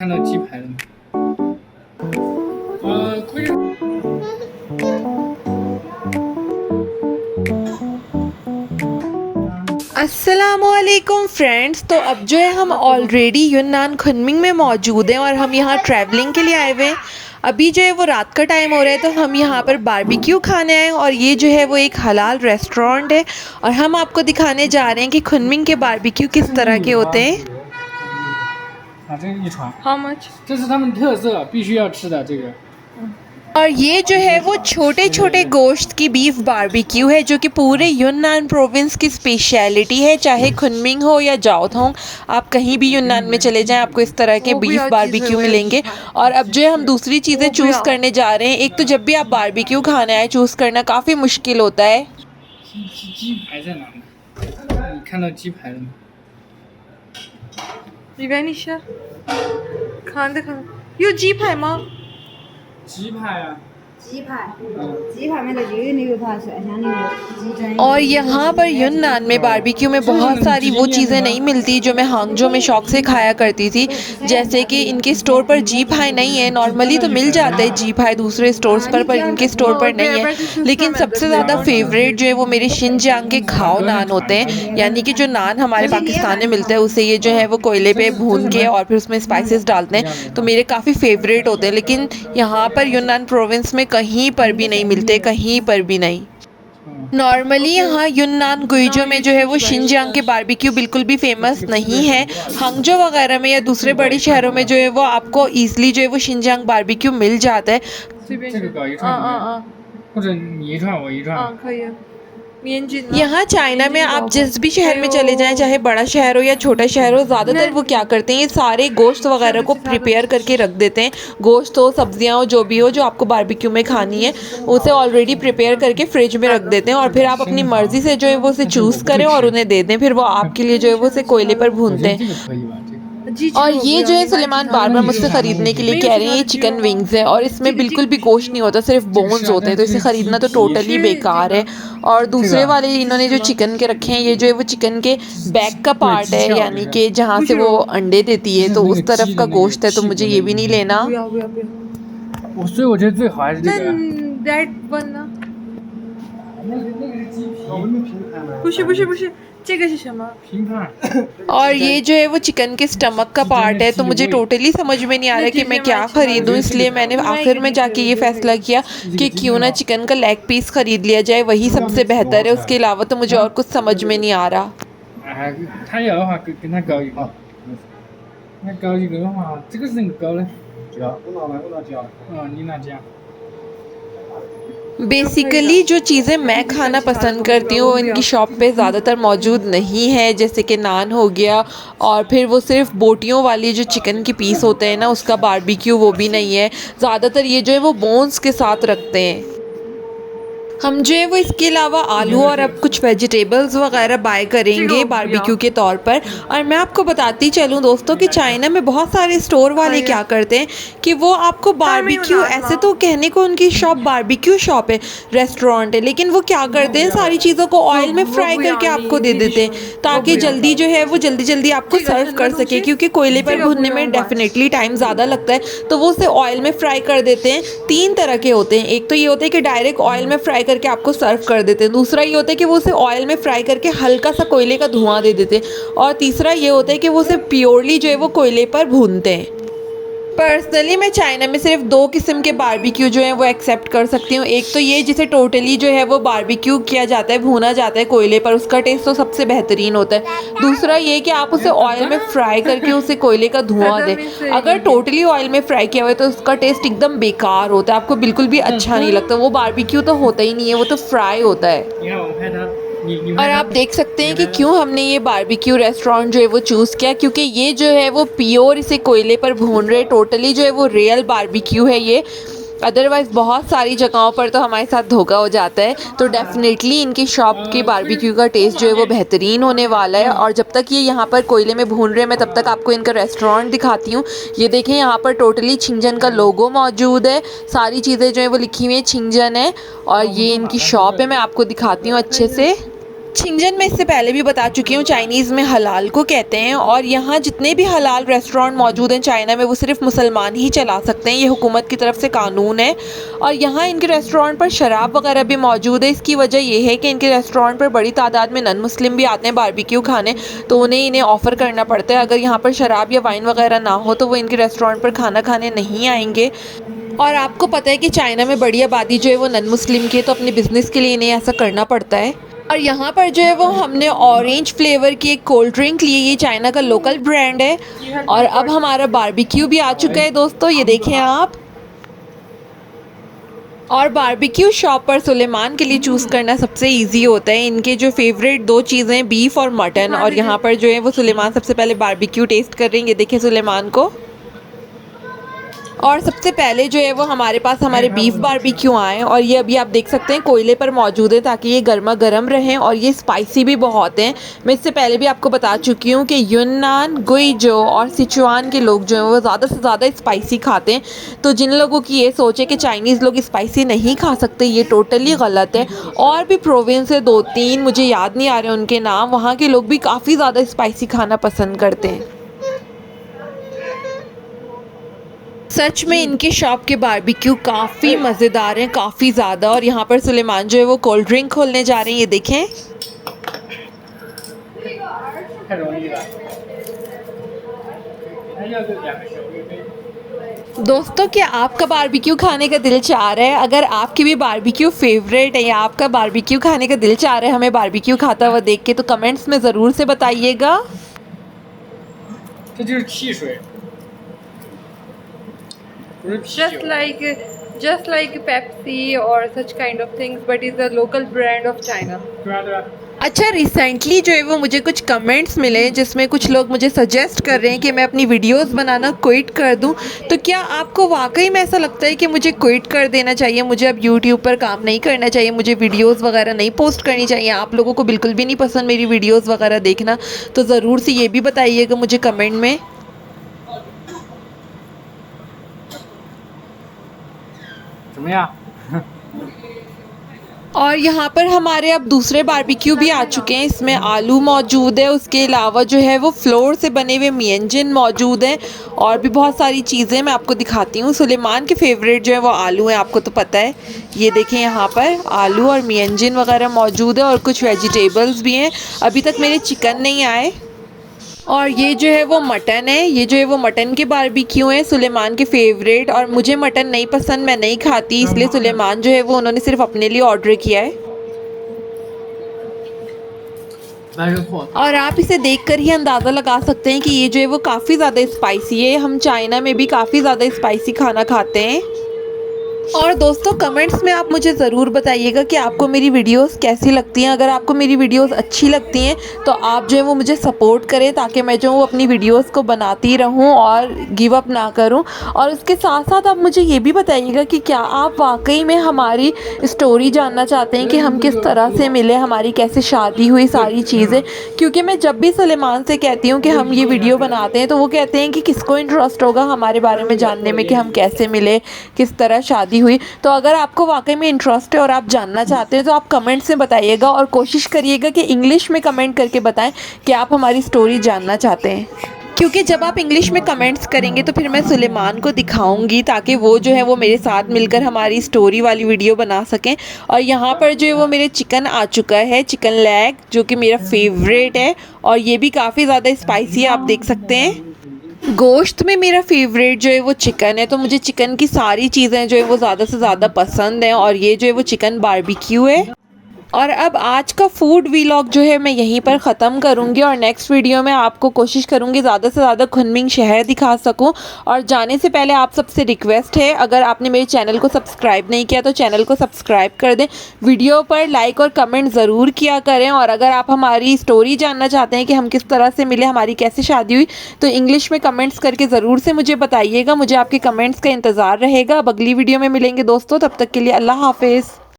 看到鸡排了吗？快点！अस्सलामुअलैकुम friends. तो अब जो है हम ऑलरेडी यून्नान खुनमिंग में मौजूद हैं और हम यहाँ ट्रैवलिंग के लिए आए हुए हैं। अभी जो है वो रात का टाइम हो रहा है, तो हम यहाँ पर बारबेक्यू खाने आए हैं और ये जो है वो एक हलाल रेस्टोरेंट है और हम आपको दिखाने जा रहे हैं कि खुनमिंग के बारबेक्यू किस तरह के होते हैं। 这个一船， How much? 这是他们特色，必须要吃的这个。 और ये जो है वो छोटे छोटे गोश्त की बीफ बारबेक्यू है जो कि पूरे यून्नान प्रोविंस की स्पेशलिटी है। चाहे खुनमिंग हो या जाओथोंग, आप कहीं भी यून्नान में चले जाएं आपको इस तरह के बीफ बारबेक्यू मिलेंगे। और अब जो है हम दूसरी चीज़ें चूज़ करने जा रहे हैं। एक तो जब भी आप बारबेक्यू खाने आए चूज़ करना काफ़ी मुश्किल होता है। 鸡排在哪呢？你看到鸡排了吗？ Rivanisha, खान दे खान। यो जीप है माँ। 鸡排啊， 鸡排में तो जी नहीं उठा सकते। और यहाँ पर यून्नान में बारबेक्यू में बहुत सारी वो चीज़ें नहीं मिलती जो मैं हांगजो में शौक से खाया करती थी। जैसे कि इनके स्टोर पर जी पाई नहीं है। नॉर्मली तो मिल जाता है जी पाई दूसरे स्टोर्स पर इनके स्टोर पर नहीं है। लेकिन सबसे ज़्यादा फेवरेट जो है वो मेरे शिनजियांग के खाओ नान होते हैं, यानी कि जो नान हमारे पाकिस्तान में मिलता है उसे ये जो है वो कोयले पे भून के और फिर उसमें स्पाइसेस डालते हैं, तो मेरे काफ़ी फेवरेट होते हैं। लेकिन यहाँ पर यून्नान प्रोविंस में कहीं पर भी नहीं मिलते, कहीं पर भी नहीं। नॉर्मली यहाँ यून्नान गुइजो में जो है वो शिनजियांग के बारबेक्यू बिल्कुल भी फेमस नहीं है। हांगजो वगैरह में या दूसरे बड़े शहरों में जो है वो आपको ईजिली जो है वो शिनजियांग बारबेक्यू मिल जाता है। 这个搞一串，或者你一串我一串。 यहाँ चाइना में आप जिस भी शहर में चले जाएं, चाहे बड़ा शहर हो या छोटा शहर हो, ज़्यादातर वो क्या करते हैं ये सारे गोश्त वगैरह को प्रिपेयर करके रख देते हैं। गोश्त हो, सब्जियां हो, जो भी हो जो आपको बारबेक्यू में खानी है उसे ऑलरेडी प्रिपेयर करके फ्रिज में रख देते हैं और फिर आप अपनी मर्ज़ी से जो है वो उसे चूज़ करें और उन्हें दे दें। फिर वो आपके लिए जो है वो उसे कोयले पर भूनते हैं। 这个可以吧？这个。 और ये जो है सुलेमान बार बार मुझसे ख़रीदने के लिए कह रहे हैं ये चिकन विंग्स है और इसमें बिल्कुल भी गोश्त नहीं होता, सिर्फ बोन्स होते हैं, तो इसे ख़रीदना तो टोटली बेकार है। और दूसरे वाले इन्होंने जो चिकन के रखे हैं ये जो है वो चिकन के बैक का पार्ट है, यानी कि जहाँ से वो अंडे देती है, तो उस तरफ का गोश्त है, तो मुझे ये भी नहीं लेना। 所以我觉得最好还是这个。 评判。 और ये जो है वो चिकन के स्टमक का पार्ट है, तो मुझे टोटली समझ में नहीं आ रहा कि मैं क्या ख़रीदूँ, इसलिए मैंने आखिर में जाके ये फ़ैसला किया कि क्यों ना चिकन का लेग पीस ख़रीद लिया जाए, वही सबसे बेहतर है। उसके अलावा तो मुझे और कुछ समझ में नहीं आ रहा। 他要的话跟他搞一个。那搞一个的话，这个是哪个搞的？加，我拿加。你拿加。 बेसिकली जो चीज़ें मैं खाना पसंद करती हूँ इनकी शॉप पे ज़्यादातर मौजूद नहीं है, जैसे कि नान हो गया और फिर वो सिर्फ बोटियों वाली जो चिकन के पीस होते हैं ना उसका बारबेक्यू वो भी नहीं है। ज़्यादातर ये जो है वो बोन्स के साथ रखते हैं। हम जो है वो इसके अलावा आलू और अब कुछ वेजिटेबल्स वगैरह बाय करेंगे बारबेक्यू के तौर पर। और मैं आपको बताती चलूँ दोस्तों कि चाइना में बहुत सारे स्टोर वाले क्या करते हैं कि वो आपको बारबेक्यू, ऐसे तो कहने को उनकी शॉप बारबेक्यू शॉप है, रेस्टोरेंट है, लेकिन वो क्या करते हैं सारी चीज़ों को ऑयल में फ्राई करके आपको दे देते हैं ताकि जल्दी जो है वो जल्दी आपको सर्व कर सके, क्योंकि कोयले पर भूनने में डेफिनेटली टाइम ज़्यादा लगता है, तो वो उसे ऑयल में फ्राई कर देते हैं। 3 तरह के होते हैं, एक तो ये होता है कि डायरेक्ट ऑयल में फ्राई करके आपको सर्व कर देते हैं, दूसरा ये होता है कि वो उसे ऑयल में फ्राई करके हल्का सा कोयले का धुआं दे देते हैं, और तीसरा ये होता है कि वो उसे प्योरली जो है वो कोयले पर भूनते हैं। पर्सनली मैं चाइना में सिर्फ 2 किस्म के बारबेक्यू जो है वो एक्सेप्ट कर सकती हूँ। एक तो ये जिसे टोटली जो है वो बारबेक्यू किया जाता है, भूना जाता है कोयले पर, उसका टेस्ट तो सबसे बेहतरीन होता है। दूसरा ये कि आप उसे ऑयल में फ्राई करके उसे कोयले का धुआं दें। अगर टोटली ऑयल में फ्राई किया हुआ है तो उसका टेस्ट एकदम बेकार होता है, आपको बिल्कुल भी अच्छा नहीं लगता। वो बारबेक्यू तो होता ही नहीं है, वो तो फ्राई होता है। 你看我拍他，और आप देख सकते हैं कि क्यों हमने ये बारबेक्यू रेस्टोरेंट जो है वो चूज़ किया, क्योंकि ये जो है वो प्योर इसे कोयले पर भून रहे, टोटली जो है वो रियल बारबेक्यू है ये। अदरवाइज़ बहुत सारी जगहों पर तो हमारे साथ धोखा हो जाता है, तो डेफिनेटली इनकी शॉप के बारबेक्यू का टेस्ट जो है वो बेहतरीन होने वाला है। और जब तक ये यहाँ पर कोयले में भून रहे हैं मैं तब तक आपको इनका रेस्टोरेंट दिखाती हूँ। ये देखें यहाँ पर टोटली छिंगजन का लोगो मौजूद है, सारी चीज़ें जो है वो लिखी हुई हैं छिंगजन है, और ये इनकी शॉप है, मैं आपको दिखाती हूँ अच्छे से। छिंजन में इससे पहले भी बता चुकी हूँ, चाइनीज़ में हलाल को कहते हैं और यहाँ जितने भी हलाल रेस्टोरेंट मौजूद हैं चाइना में वो सिर्फ मुसलमान ही चला सकते हैं। ये हुकूमत की तरफ से कानून है और यहाँ इनके रेस्टोरेंट पर शराब वगैरह भी मौजूद है। इसकी वजह ये है कि इनके रेस्टोरेंट पर बड़ी तादाद में नन मुस्लिम भी आते हैं बारबेक्यू खाने, तो इन्हें ऑफ़र करना पड़ता है। अगर यहाँ पर शराब या वाइन वगैरह ना हो तो वो इनके रेस्टोरेंट पर खाना खाने नहीं आएंगे। और आपको पता है कि चाइना में बड़ी आबादी जो है वो नन मुस्लिम की है, तो अपने बिज़नेस के लिए इन्हें ऐसा करना पड़ता है। और यहाँ पर जो है वो हमने ऑरेंज फ्लेवर की एक कोल्ड ड्रिंक ली है, ये चाइना का लोकल ब्रांड है। और अब हमारा बारबेक्यू भी आ चुका है दोस्तों, ये देखें आप। और बारबेक्यू शॉप पर सुलेमान के लिए चूज़ करना सबसे इजी होता है। इनके जो फेवरेट दो चीज़ें हैं बीफ और मटन, और यहाँ पर जो है वो सुलेमान सबसे पहले बारबेक्यू टेस्ट कर रहे हैं, ये देखें सुलेमान को। और सबसे पहले जो है वो हमारे पास हमारे बीफ बारबेक्यू आए और ये अभी आप देख सकते हैं कोयले पर मौजूद है ताकि ये गर्मा गर्म रहें, और ये स्पाइसी भी बहुत हैं। मैं इससे पहले भी आपको बता चुकी हूँ कि यूनान, गुइजो और सिचुआन के लोग जो हैं वो ज़्यादा से ज़्यादा स्पाइसी खाते हैं। तो जिन लोगों की ये सोच है कि चाइनीज़ लोग स्पाइसी नहीं खा सकते, ये टोटली गलत है। और भी प्रोविंस है 2-3, मुझे याद नहीं आ रहे उनके नाम, वहाँ के लोग भी काफ़ी ज़्यादा स्पाइसी खाना पसंद करते हैं। सच में इनके शॉप के बारबेक्यू काफ़ी मज़ेदार हैं, काफ़ी ज़्यादा। और यहाँ पर सुलेमान जो है वो कोल्ड ड्रिंक खोलने जा रहे हैं, ये देखें। दोस्तों क्या आपका बारबेक्यू खाने का दिल चाह रहा है? अगर आपकी भी बारबेक्यू फेवरेट है या आपका बारबेक्यू खाने का दिल चाह रहा है हमें बारबेक्यू खाता हुआ देख के, तो कमेंट्स में ज़रूर से बताइएगा। just like Pepsi or such kind of things, but is a local brand of China. अच्छा, रिसेंटली जो है वो मुझे कुछ कमेंट्स मिले जिसमें कुछ लोग मुझे सजेस्ट कर रहे हैं कि मैं अपनी वीडियोस बनाना क्विट कर दूं। तो क्या आपको वाकई में ऐसा लगता है कि मुझे क्विट कर देना चाहिए, मुझे अब यूट्यूब पर काम नहीं करना चाहिए, मुझे वीडियोस वगैरह नहीं पोस्ट करनी चाहिए? आप लोगों को बिल्कुल भी नहीं पसंद मेरी वीडियोस वगैरह देखना, तो ज़रूर से ये भी बताइएगा मुझे कमेंट में। और यहाँ पर हमारे अब दूसरे बारबेक्यू भी आ चुके हैं, इसमें आलू मौजूद है, उसके अलावा जो है वो फ्लोर से बने हुए मियंजिन मौजूद हैं और भी बहुत सारी चीज़ें मैं आपको दिखाती हूँ। सुलेमान के फेवरेट जो है वो आलू हैं, आपको तो पता है। ये देखें यहाँ पर आलू और मियंजिन वगैरह मौजूद है और कुछ वेजिटेबल्स भी हैं। अभी तक मेरे चिकन नहीं आए। और ये जो है वो मटन है, ये जो है वो मटन के बारबेक्यू हैं सुलेमान के फेवरेट। और मुझे मटन नहीं पसंद, मैं नहीं खाती, इसलिए सुलेमान जो है वो उन्होंने सिर्फ अपने लिए ऑर्डर किया है। और आप इसे देखकर ही अंदाज़ा लगा सकते हैं कि ये जो है वो काफ़ी ज़्यादा स्पाइसी है। हम चाइना में भी काफ़ी ज़्यादा स्पाइसी खाना खाते हैं। और दोस्तों कमेंट्स में आप मुझे ज़रूर बताइएगा कि आपको मेरी वीडियोस कैसी लगती हैं। अगर आपको मेरी वीडियोस अच्छी लगती हैं तो आप जो है वो मुझे सपोर्ट करें ताकि मैं जो हूँ अपनी वीडियोस को बनाती रहूँ और गिव अप ना करूँ। और उसके साथ साथ आप मुझे ये भी बताइएगा कि क्या आप वाकई में हमारी स्टोरी जानना चाहते हैं कि हम किस तरह से मिले, हमारी कैसे शादी हुई, सारी चीज़ें। क्योंकि मैं जब भी सुलेमान से कहती हूँ कि हम ये वीडियो बनाते हैं तो वो कहते हैं कि किसको इंटरेस्ट होगा हमारे बारे में जानने में कि हम कैसे मिले, किस तरह शादी हुई। तो अगर आपको वाकई में इंटरेस्ट है और आप जानना चाहते हैं तो आप कमेंट्स में बताइएगा और कोशिश करिएगा कि इंग्लिश में कमेंट करके बताएं कि आप हमारी स्टोरी जानना चाहते हैं। क्योंकि जब आप इंग्लिश में कमेंट्स करेंगे तो फिर मैं सुलेमान को दिखाऊंगी ताकि वो जो है वो मेरे साथ मिलकर हमारी स्टोरी वाली वीडियो बना सकें। और यहाँ पर जो है वो मेरे चिकन आ चुका है, चिकन लेग, जो कि मेरा फेवरेट है और ये भी काफ़ी ज़्यादा स्पाइसी है, आप देख सकते हैं। गोश्त में मेरा फेवरेट जो है वो चिकन है, तो मुझे चिकन की सारी चीज़ें जो है वो ज़्यादा से ज़्यादा पसंद हैं। और ये जो है वो चिकन बारबेक्यू है। और अब आज का फूड व्लॉग जो है मैं यहीं पर ख़त्म करूँगी और नेक्स्ट वीडियो में आपको कोशिश करूँगी ज़्यादा से ज़्यादा खुनमिंग शहर दिखा सकूँ। और जाने से पहले आप सबसे रिक्वेस्ट है, अगर आपने मेरे चैनल को सब्सक्राइब नहीं किया तो चैनल को सब्सक्राइब कर दें, वीडियो पर लाइक और कमेंट ज़रूर किया करें। और अगर आप हमारी स्टोरी जानना चाहते हैं कि हम किस तरह से मिले, हमारी कैसे शादी हुई, तो इंग्लिश में कमेंट्स करके ज़रूर से मुझे बताइएगा। मुझे आपके कमेंट्स का इंतज़ार रहेगा। अब अगली वीडियो में मिलेंगे दोस्तों, तब तक के लिए अल्लाह हाफिज़।